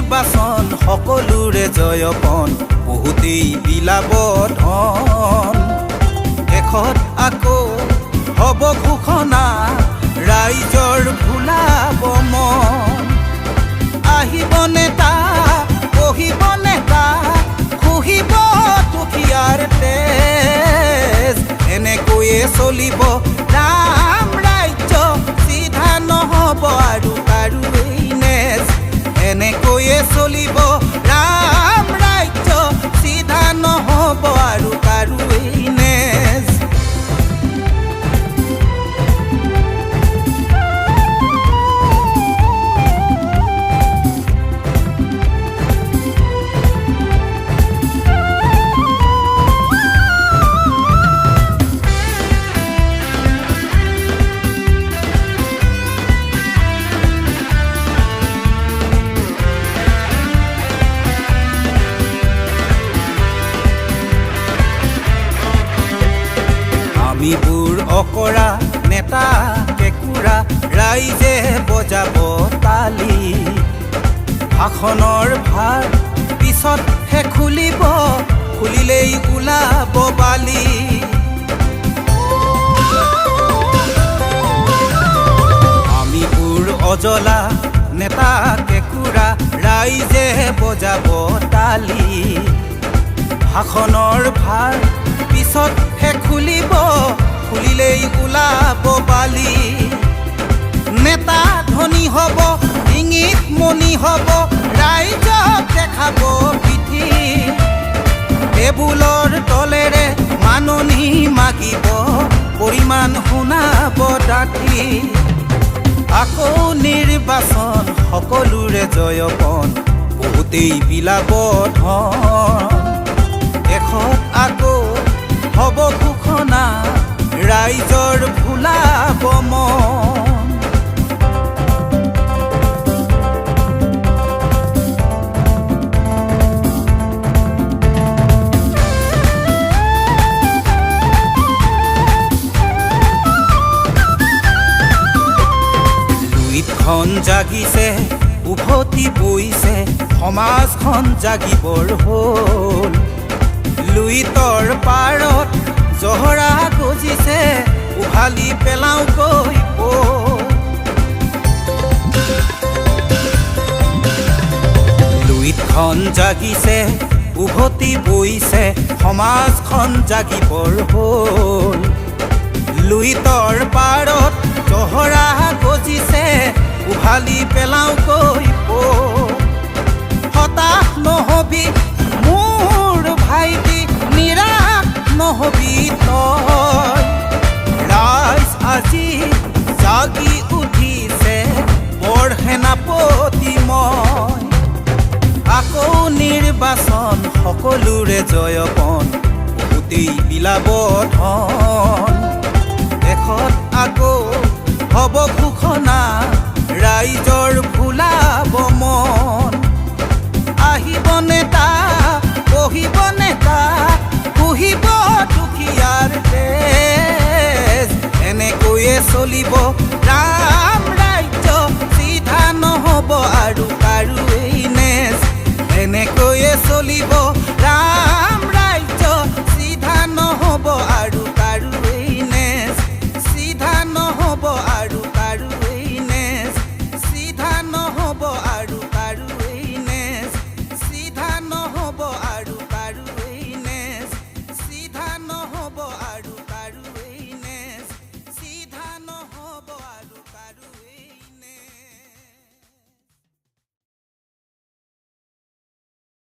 নিৰ্বাচন সকলোৰে জয়পন বহুতেই বিলাব ধন শেষত আকৌ হ'ব ঘোষণা ৰাইজৰ ভুলাব মন আহিব নেতা বহিব নেতা খুহিব দুখীয়াৰ তেজ এনেকৈয়ে চলিব ৰাম ৰাজ্য চিধা নহ'ব আৰু কাৰোৱেই নেজ এনেকৈয়ে চলিব ৰাম ৰাজ্য চিধা নহ'ব আৰু কাৰোৱেই নেজ আমিবোৰ অকৰা নেতা কেঁকুৰা ৰাইজে বজাব তালি ভাষণৰ ভাৰ পিছতহে খুলিব খুলিলেই ওলাব বালি আমিবোৰ অজলা নেতা কেঁকুৰা ৰাইজে বজাব তালি ভাষণৰ ভাৰ পিছতহে খুলিব খুলিলেই ওলাব বালি নেতা ধনী হ'ব ইংগিত মনি হ'ব ৰাইজক দেখাব পিঠি টেবুলৰ তলেৰে মাননি মাগিব পৰিমাণ শুনাব ডাঠি আকৌ নিৰ্বাচন সকলোৰে জয়পন বহুতেই বিলাব ধন শেষত আকৌ হ'ব ঘোষণা ৰাইজৰ ভুলাব মন লুইতখন জাগিছে উভতি বৈছে সমাজখন জাগিবৰ হ'ল লুইতৰ পাৰত জহৰা গজিছে উভালি পেলাওঁকৈ লুইতখন জাগিছে উভতি বৈছে সমাজখন জাগিবৰ হ'ল লুইতৰ পাৰত জহৰা গজিছে উভালি পেলাওঁকৈ হতাশ নহবি মোৰ ভাইটি নিৰাশ নহবি তই ৰাইজ আজি জাগি উঠিছে বৰ সেনাপতি মই আকৌ নিৰ্বাচন সকলোৰে জয়পন বহুতেই বিলাব ধন শেষত আকৌ হ'ব ঘোষণা ৰাইজৰ ভুলাব মন আহিব নেতা বহিব নেতা খুহিব দুখীয়াৰ তেজ এনেকৈয়ে চলিব ৰাম ৰাজ্য চিধা নহ'ব আৰু কাৰোৱেই নেজ এনেকৈয়ে চলিব